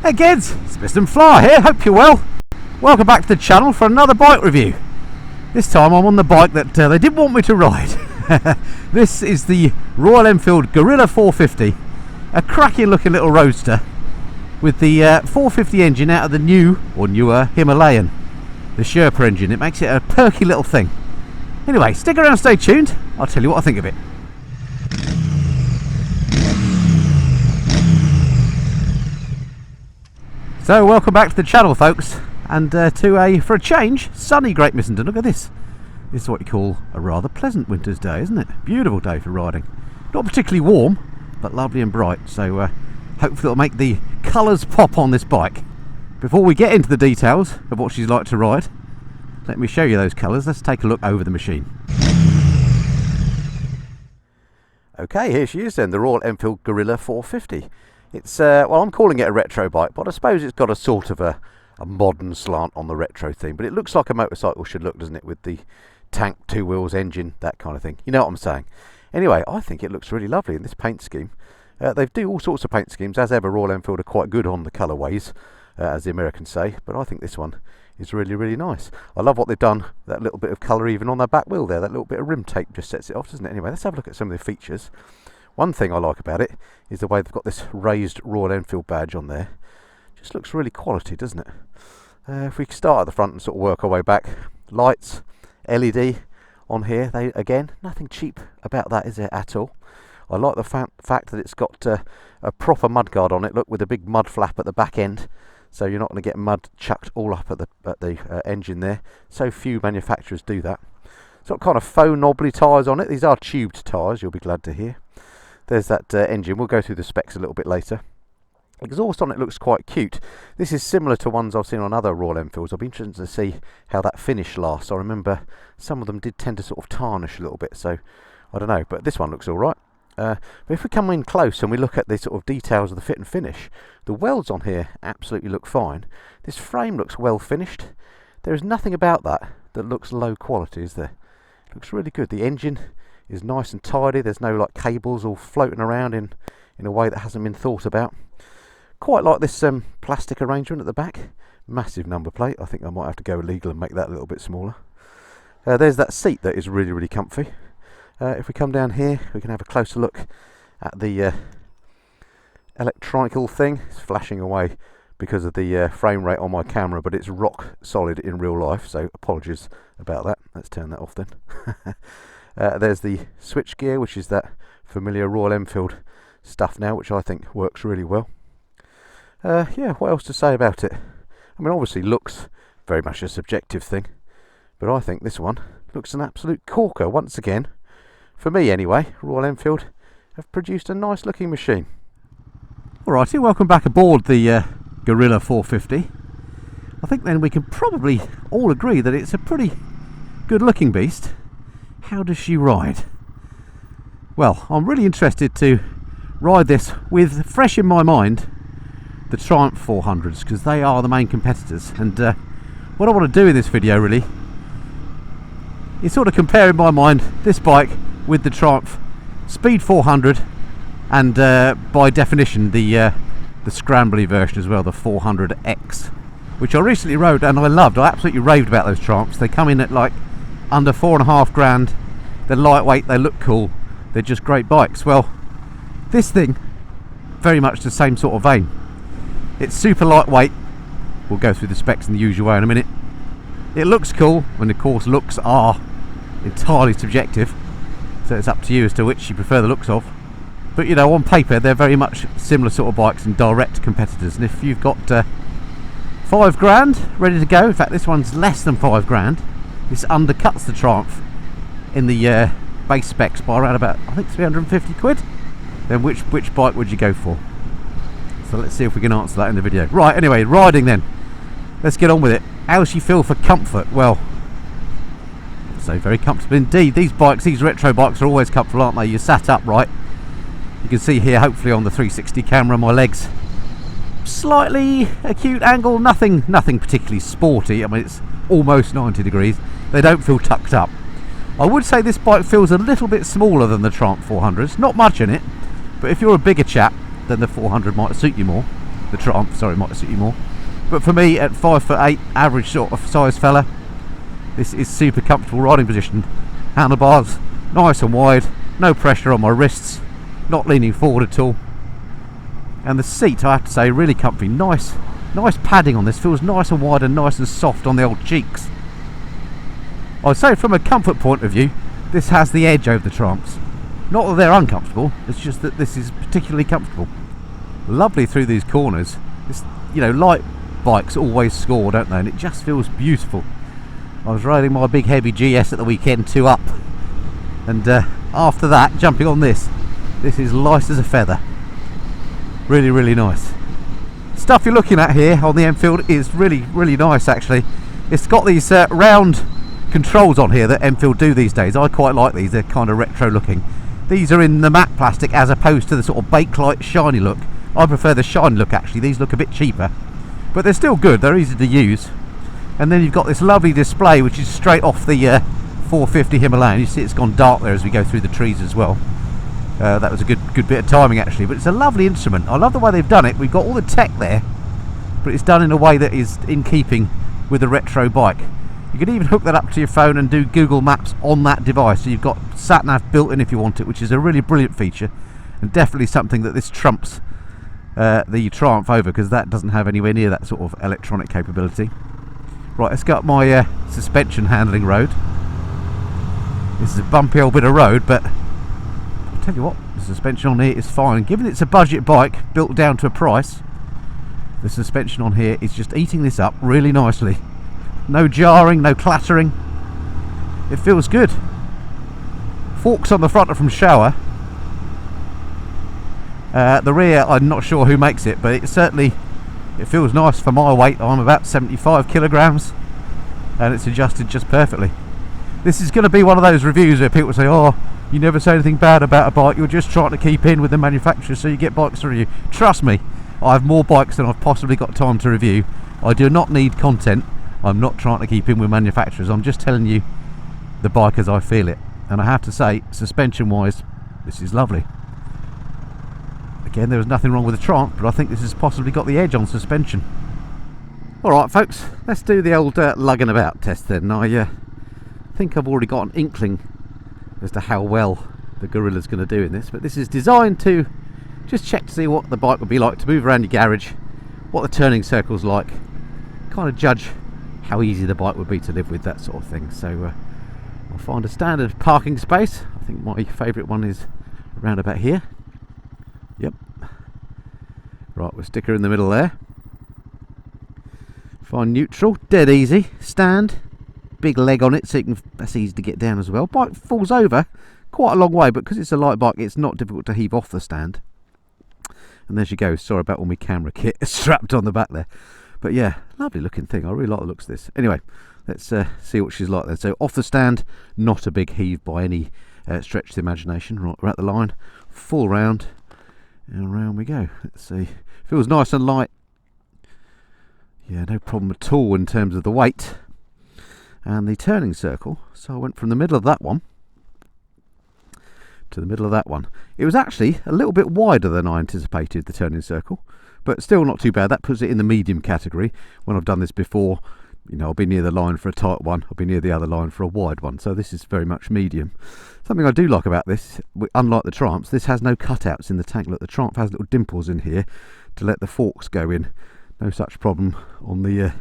Hey kids, it's Mr. Fly here, hope you're well. Welcome back to the channel for another bike review. This time I'm on the bike that they didn't want me to ride. This is the Royal Enfield Guerrilla 450, a cracking looking little roadster with the 450 engine out of the new, or newer, Himalayan, the Sherpa engine. It makes it a perky little thing. Anyway, stick around, stay tuned, I'll tell you what I think of it. So welcome back to the channel, folks, and for a change, sunny Great Missenden. Look at this. This is what you call a rather pleasant winter's day, isn't it? Beautiful day for riding. Not particularly warm, but lovely and bright, so hopefully it'll make the colours pop on this bike. Before we get into the details of what she's like to ride, let me show you those colours. Let's take a look over the machine. Okay, here she is then, the Royal Enfield Guerrilla 450. It's, well, I'm calling it a retro bike, but I suppose it's got a sort of a modern slant on the retro theme. But it looks like a motorcycle should look, doesn't it, with the tank, two wheels, engine, that kind of thing. You know what I'm saying. Anyway, I think it looks really lovely in this paint scheme. They do all sorts of paint schemes. As ever, Royal Enfield are quite good on the colourways, as the Americans say. But I think this one is really, really nice. I love what they've done, that little bit of colour even on their back wheel there. That little bit of rim tape just sets it off, doesn't it? Anyway, let's have a look at some of the features. One thing I like about it is the way they've got this raised Royal Enfield badge on there. Just looks really quality, doesn't it? If we start at the front and sort of work our way back, lights, LED on here. They, again, nothing cheap about that, is there, at all? I like the fact that it's got a proper mudguard on it. Look, with a big mud flap at the back end, so you're not going to get mud chucked all up at the engine there. So few manufacturers do that. It's got kind of faux knobbly tyres on it. These are tubed tyres, you'll be glad to hear. There's that engine. We'll go through the specs a little bit later. Exhaust on it looks quite cute. This is similar to ones I've seen on other Royal Enfields. I'll be interested to see how that finish lasts. I remember some of them did tend to sort of tarnish a little bit, so I don't know. But this one looks all right. But if we come in close and we look at the sort of details of the fit and finish, the welds on here absolutely look fine. This frame looks well finished. There is nothing about that looks low quality, is there? It looks really good. The engine is nice and tidy. There's no like cables all floating around in a way that hasn't been thought about. Quite like this plastic arrangement at the back. Massive number plate. I think I might have to go illegal and make that a little bit smaller. There's that seat that is really, really comfy. If we come down here, we can have a closer look at the electronical thing. It's flashing away because of the frame rate on my camera, but it's rock solid in real life, so apologies about that. Let's turn that off then. There's the switch gear, which is that familiar Royal Enfield stuff now, which I think works really well. Yeah, what else to say about it? I mean, obviously looks very much a subjective thing, but I think this one looks an absolute corker once again. For me anyway, Royal Enfield have produced a nice looking machine. Alrighty, welcome back aboard the Guerrilla 450. I think then we can probably all agree that it's a pretty good looking beast. How does she ride? Well, I'm really interested to ride this with fresh in my mind the Triumph 400s, because they are the main competitors, and what I want to do in this video really is sort of compare in my mind this bike with the Triumph Speed 400 and by definition the scrambly version as well, the 400X, which I recently rode and I loved. I absolutely raved about those Triumphs. They come in at like under $4.5 grand. They're lightweight, they look cool, they're just great bikes. Well, this thing, very much the same sort of vein. It's super lightweight. We'll go through the specs in the usual way in a minute. It looks cool, and of course looks are entirely subjective, so it's up to you as to which you prefer the looks of. But you know, on paper they're very much similar sort of bikes and direct competitors, and if you've got 5 grand ready to go, in fact this one's less than 5 grand, this undercuts the Triumph in the base specs by around about, I think, 350 quid, then which bike would you go for? So let's see if we can answer that in the video. Right, anyway, riding then. Let's get on with it. How does she feel for comfort? Well, I'd say very comfortable indeed. These bikes, these retro bikes are always comfortable, aren't they? You're sat upright. You can see here, hopefully on the 360 camera, my legs slightly acute angle, nothing particularly sporty. I mean, it's almost 90 degrees. They don't feel tucked up. I would say this bike feels a little bit smaller than the Triumph 400s. Not much in it, but if you're a bigger chap, then the 400 might suit you more. the Triumph, sorry, might suit you more. But for me, at 5'8", average sort of size fella, this is super comfortable riding position. Handlebars, nice and wide, no pressure on my wrists, not leaning forward at all. And the seat, I have to say, really comfy. Nice padding on this, feels nice and wide and nice and soft on the old cheeks. I'd say from a comfort point of view, this has the edge over the Triumphs. Not that they're uncomfortable, it's just that this is particularly comfortable. Lovely through these corners. It's, you know, light bikes always score, don't they? And it just feels beautiful. I was riding my big heavy GS at the weekend, 2 up, and after that, jumping on this is light as a feather. Really, really nice. Stuff you're looking at here on the Enfield is really, really nice actually. It's got these round controls on here that Enfield do these days. I quite like these, they're kind of retro looking. These are in the matte plastic as opposed to the sort of bakelite shiny look. I prefer the shiny look actually, these look a bit cheaper. But they're still good, they're easy to use. And then you've got this lovely display which is straight off the 450 Himalayan. You see it's gone dark there as we go through the trees as well. That was a good bit of timing actually, but it's a lovely instrument. I love the way they've done it. We've got all the tech there, but it's done in a way that is in keeping with the retro bike. You can even hook that up to your phone and do Google Maps on that device, so you've got sat-nav built in if you want it, which is a really brilliant feature, and definitely something that this trumps the Triumph over, because that doesn't have anywhere near that sort of electronic capability. Right, let's go up my suspension handling road. This is a bumpy old bit of road, but I'll tell you what, the suspension on here is fine. Given it's a budget bike built down to a price, the suspension on here is just eating this up really nicely. No jarring, no clattering. It feels good. Forks on the front are from Showa. The rear, I'm not sure who makes it, but it feels nice for my weight. I'm about 75 kilograms and it's adjusted just perfectly. This is going to be one of those reviews where people say, oh, you never say anything bad about a bike, you're just trying to keep in with the manufacturer so you get bikes to review. Trust me, I have more bikes than I've possibly got time to review. I do not need content. I'm not trying to keep in with manufacturers, I'm just telling you the bike as I feel it. And I have to say, suspension wise, this is lovely. Again, there was nothing wrong with the Triumph, but I think this has possibly got the edge on suspension. Alright folks, let's do the old lugging about test then. I think I've already got an inkling as to how well the Guerrilla's going to do in this, but this is designed to just check to see what the bike would be like to move around your garage, what the turning circle's like, kind of judge how easy the bike would be to live with, that sort of thing. So I'll find a standard parking space. I think my favourite one is around about here. Yep. Right, we'll stick her in the middle there. Find neutral, dead easy. Stand, big leg on it, so that's easy to get down as well. Bike falls over quite a long way, but because it's a light bike, it's not difficult to heave off the stand. And there she goes. Sorry about all my camera kit strapped on the back there. But yeah, lovely looking thing. I really like the looks of this. Anyway, let's see what she's like then. So off the stand, not a big heave by any stretch of the imagination. Right, we're at the line, full round, and round we go. Let's see. Feels nice and light. Yeah, no problem at all in terms of the weight and the turning circle. So I went from the middle of that one to the middle of that one. It was actually a little bit wider than I anticipated, the turning circle, but still not too bad. That puts it in the medium category. When I've done this before, you know, I'll be near the line for a tight one, I'll be near the other line for a wide one, so this is very much medium. Something I do like about this, unlike the Triumphs, this has no cutouts in the tank. Look, the Triumph has little dimples in here to let the forks go in. No such problem on the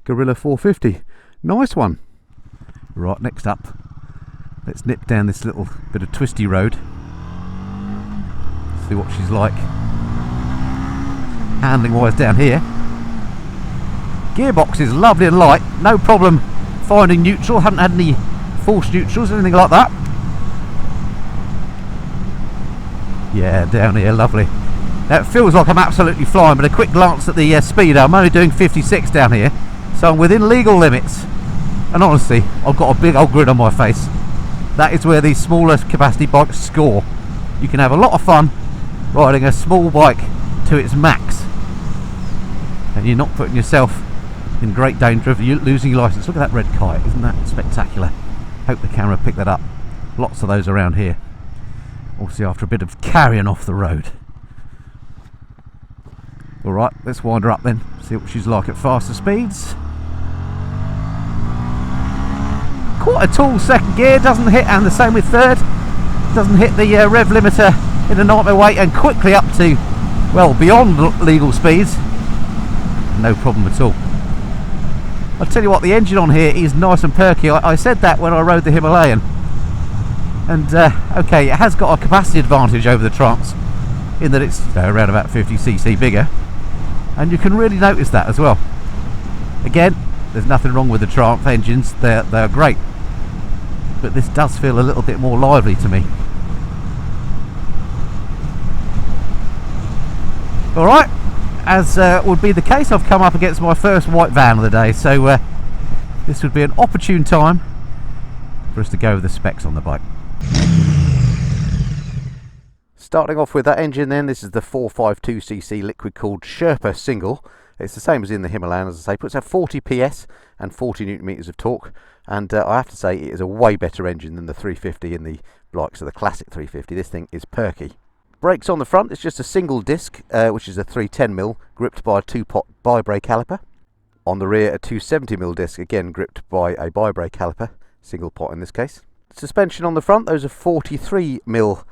Guerrilla 450. Nice one. Right, next up, let's nip down this little bit of twisty road, see what she's like handling wise down here. Gearbox is lovely and light, no problem finding neutral, haven't had any false neutrals, anything like that. Yeah, down here, lovely. Now it feels like I'm absolutely flying, but a quick glance at the speed, I'm only doing 56 down here, so I'm within legal limits. And honestly, I've got a big old grin on my face. That is where these smaller capacity bikes score. You can have a lot of fun riding a small bike to its max, and you're not putting yourself in great danger of losing your license. Look at that red kite, isn't that spectacular? Hope the camera picked that up. Lots of those around here. Obviously after a bit of carrying off the road. Alright, let's wind her up then, see what she's like at faster speeds. Quite a tall second gear, doesn't hit, and the same with third. Doesn't hit the rev limiter in a nightmare way, and quickly up to, well, beyond legal speeds. No problem at all. I'll tell you what, the engine on here is nice and perky. I said that when I rode the Himalayan. And, okay, it has got a capacity advantage over the Triumphs, in that it's around about 50cc bigger. And you can really notice that as well. Again, there's nothing wrong with the Triumph engines, they're great. But this does feel a little bit more lively to me. Alright, as would be the case, I've come up against my first white van of the day, so this would be an opportune time for us to go over the specs on the bike. Starting off with that engine then, this is the 452cc liquid cooled Sherpa single. It's the same as in the Himalayan, as I say, puts out 40 PS and 40 Newton meters of torque, and I have to say it is a way better engine than the 350 in the likes of the classic 350. This thing is perky. Brakes on the front, it's just a single disc, which is a 310mm, gripped by a 2-pot bi-brake caliper. On the rear, a 270mm disc, again gripped by a bi-brake caliper, single pot in this case. Suspension on the front, those are 43mm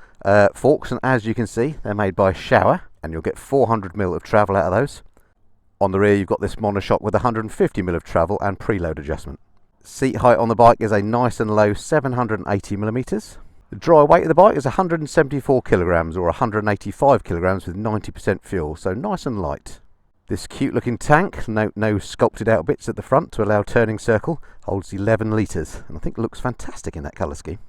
forks, and as you can see, they're made by Shower, and you'll get 400mm of travel out of those. On the rear, you've got this monoshock with 150mm of travel and preload adjustment. Seat height on the bike is a nice and low 780mm. The dry weight of the bike is 174 kilograms, or 185 kilograms with 90% fuel, so nice and light. This cute looking tank, no sculpted out bits at the front to allow turning circle, holds 11 litres, and I think looks fantastic in that colour scheme.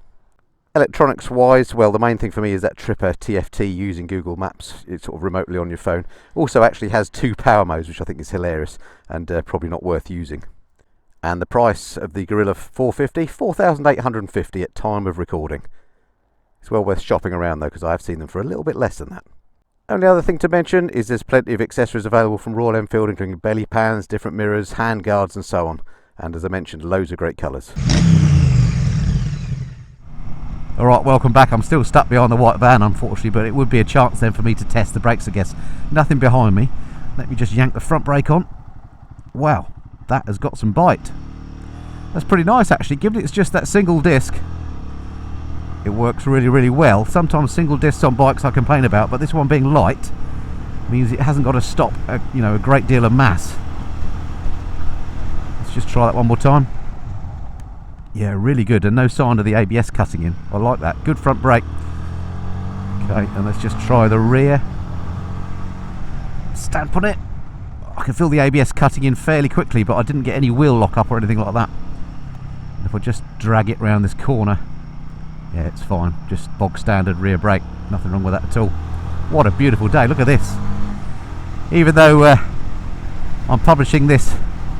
Electronics wise, well, the main thing for me is that Tripper TFT using Google Maps. It's sort of remotely on your phone. Also actually has 2 power modes, which I think is hilarious and probably not worth using. And the price of the Guerrilla 450, $4,850 at time of recording. It's well worth shopping around though, because I have seen them for a little bit less than that. Only other thing to mention is there's plenty of accessories available from Royal Enfield, including belly pans, different mirrors, hand guards and so on. And as I mentioned, loads of great colours. Alright, welcome back. I'm still stuck behind the white van unfortunately, but it would be a chance then for me to test the brakes, I guess. Nothing behind me. Let me just yank the front brake on. Wow, that has got some bite. That's pretty nice actually, given it's just that single disc. It works really well. Sometimes single discs on bikes I complain about, but this one being light means it hasn't got to stop a great deal of mass. Let's just try that one more time. Yeah, really good, and no sign of the ABS cutting in. I like that. Good front brake. Okay, and let's just try the rear. Stamp on it. I can feel the ABS cutting in fairly quickly, but I didn't get any wheel lock up or anything like that. And if I just drag it round this corner, yeah, it's fine. Just bog standard rear brake. Nothing wrong with that at all. What a beautiful day. Look at this. Even though I'm publishing this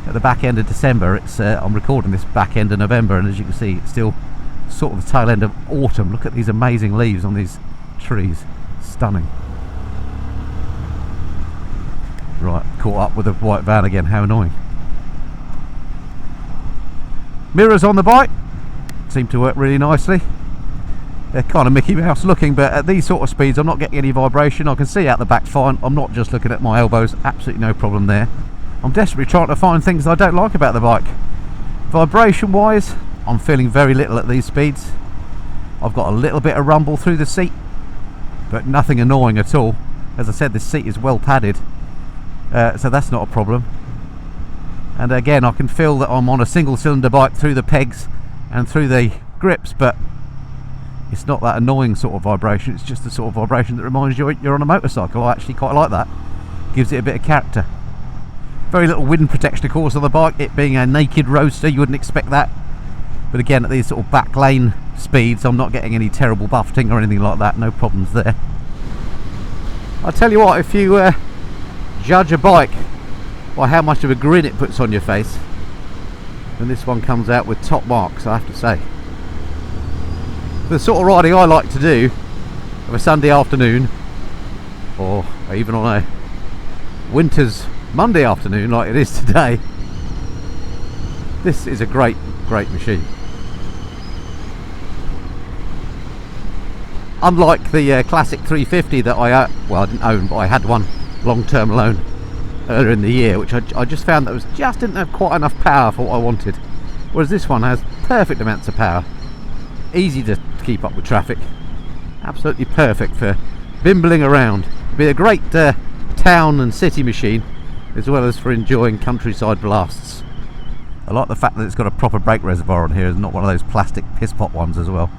at the back end of December, I'm recording this back end of November, and as you can see, it's still sort of the tail end of autumn. Look at these amazing leaves on these trees. Stunning. Right, caught up with the white van again. How annoying. Mirrors on the bike seem to work really nicely. They're kind of Mickey Mouse looking, but at these sort of speeds I'm not getting any vibration. I can see out the back fine. I'm not just looking at my elbows. Absolutely no problem there. I'm desperately trying to find things I don't like about the bike. Vibration wise, I'm feeling very little at these speeds. I've got a little bit of rumble through the seat, but nothing annoying at all. As I said, this seat is well padded, so that's not a problem. And again, I can feel that I'm on a single cylinder bike through the pegs and through the grips, but it's not that annoying sort of vibration. It's just the sort of vibration that reminds you you're on a motorcycle. I actually quite like that. Gives it a bit of character. Very little wind protection of course on the bike. It being a naked roadster, you wouldn't expect that. But again, at these sort of back lane speeds, I'm not getting any terrible buffeting or anything like that. No problems there. I'll tell you what, if you judge a bike by how much of a grin it puts on your face, then this one comes out with top marks, I have to say. The sort of riding I like to do of a Sunday afternoon, or even on a winter's Monday afternoon like it is today, this is a great machine. Unlike the classic 350 that I didn't own, but I had one long-term loan earlier in the year, which I just found that just didn't have quite enough power for what I wanted. Whereas this one has perfect amounts of power, easy to keep up with traffic, absolutely perfect for bimbling around. It'd be a great town and city machine, as well as for enjoying countryside blasts. I like the fact that it's got a proper brake reservoir on here, and not one of those plastic piss pot ones as well.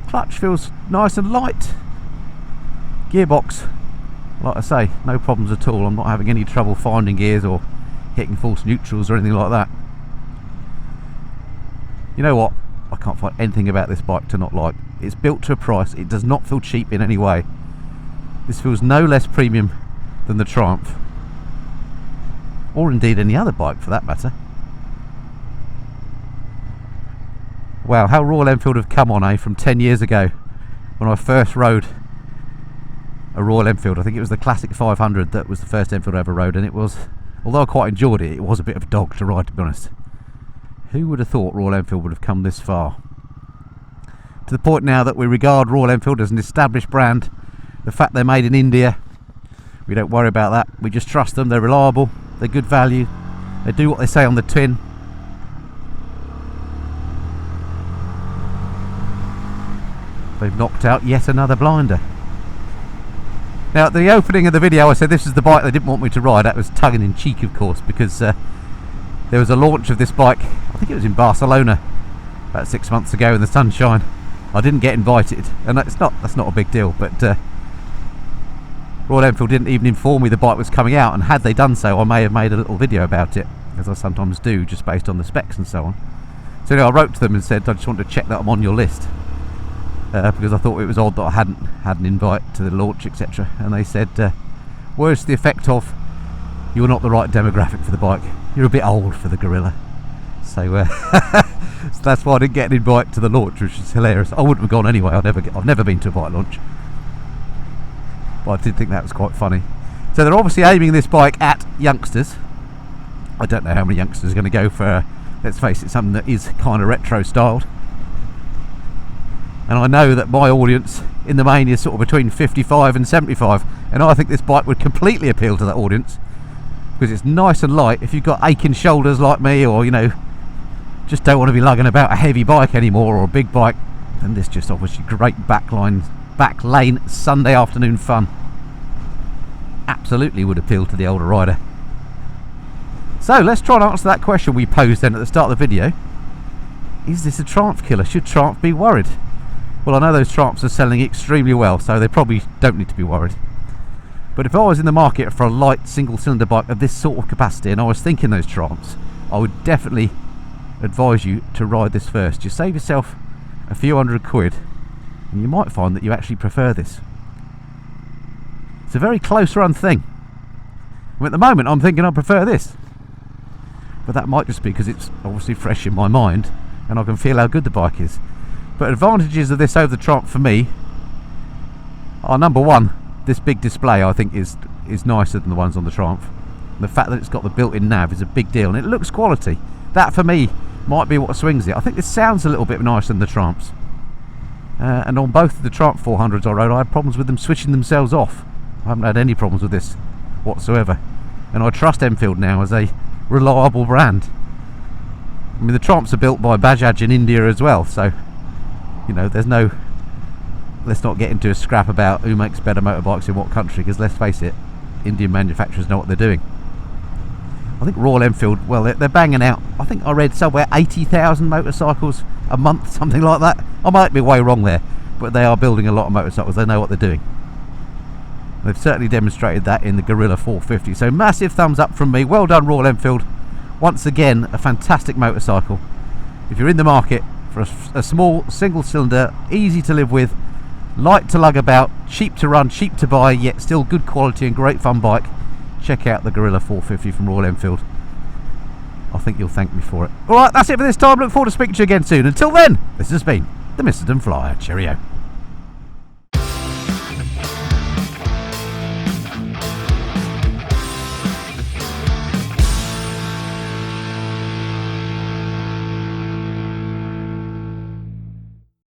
Clutch feels nice and light. Gearbox, like I say, no problems at all. I'm not having any trouble finding gears or hitting false neutrals or anything like that. You know what? I can't find anything about this bike to not like. It's built to a price. It does not feel cheap in any way. This feels no less premium than the Triumph, or indeed any other bike for that matter. Wow, how Royal Enfield have come on, from 10 years ago when I first rode a Royal Enfield. I think it was the Classic 500 that was the first Enfield I ever rode, and it was, although I quite enjoyed it, it was a bit of a dog to ride, to be honest. Who would have thought Royal Enfield would have come this far? To the point now that we regard Royal Enfield as an established brand. The fact they're made in India, we don't worry about that. We just trust them. They're reliable, they're good value, they do what they say on the tin. They've knocked out yet another blinder. Now, at the opening of the video I said this is the bike they didn't want me to ride. That was tongue in cheek, of course, because there was a launch of this bike, I think it was in Barcelona about 6 months ago in the sunshine. I didn't get invited, and that's not a big deal, but Royal Enfield didn't even inform me the bike was coming out, and had they done so I may have made a little video about it, as I sometimes do, just based on the specs and so on. So anyway, I wrote to them and said I just wanted to check that I'm on your list, because I thought it was odd that I hadn't had an invite to the launch, etc. And they said, words to the effect of, you're not the right demographic for the bike, you're a bit old for the Guerrilla. So, so that's why I didn't get an invite to the launch, which is hilarious. I wouldn't have gone anyway. I've never been to a bike launch, but I did think that was quite funny. So they're obviously aiming this bike at youngsters. I don't know how many youngsters are going to go for, let's face it, something that is kind of retro styled. And I know that my audience in the main is sort of between 55 and 75, and I think this bike would completely appeal to that audience, because it's nice and light. If you've got aching shoulders like me, or just don't want to be lugging about a heavy bike anymore, or a big bike, then this just offers you great back lane Sunday afternoon fun. Absolutely would appeal to the older rider. So let's try and answer that question we posed then at the start of the video. Is this a Triumph killer? Should Triumph be worried? Well, I know those Triumphs are selling extremely well, so they probably don't need to be worried. But if I was in the market for a light single cylinder bike of this sort of capacity, and I was thinking those Triumphs, I would definitely advise you to ride this first. You save yourself a few £100, and you might find that you actually prefer this. It's a very close run thing. At the moment I'm thinking I prefer this, but that might just be because it's obviously fresh in my mind and I can feel how good the bike is. But advantages of this over the Triumph for me are, number one, this big display I think is nicer than the ones on the Triumph. The fact that it's got the built-in nav is a big deal, and it looks quality. That for me might be what swings it. I think this sounds a little bit nicer than the Triumphs. And on both of the Triumph 400s I rode, I had problems with them switching themselves off. I haven't had any problems with this whatsoever, and I trust Enfield now as a reliable brand. I mean, the Triumphs are built by Bajaj in India as well, so there's no, let's not get into a scrap about who makes better motorbikes in what country, because let's face it, Indian manufacturers know what they're doing. I think Royal Enfield, well, they're banging out, I think I read somewhere 80,000 motorcycles a month, something like that. I might be way wrong there, but they are building a lot of motorcycles. They know what they're doing. They've certainly demonstrated that in the Guerrilla 450. So massive thumbs up from me. Well done, Royal Enfield. Once again, a fantastic motorcycle. If you're in the market for a small single cylinder, easy to live with, light to lug about, cheap to run, cheap to buy, yet still good quality and great fun bike, check out the Guerrilla 450 from Royal Enfield. I think you'll thank me for it. Alright, that's it for this time. Look forward to speaking to you again soon. Until then, this has been the Mr. Flyer. Cheerio.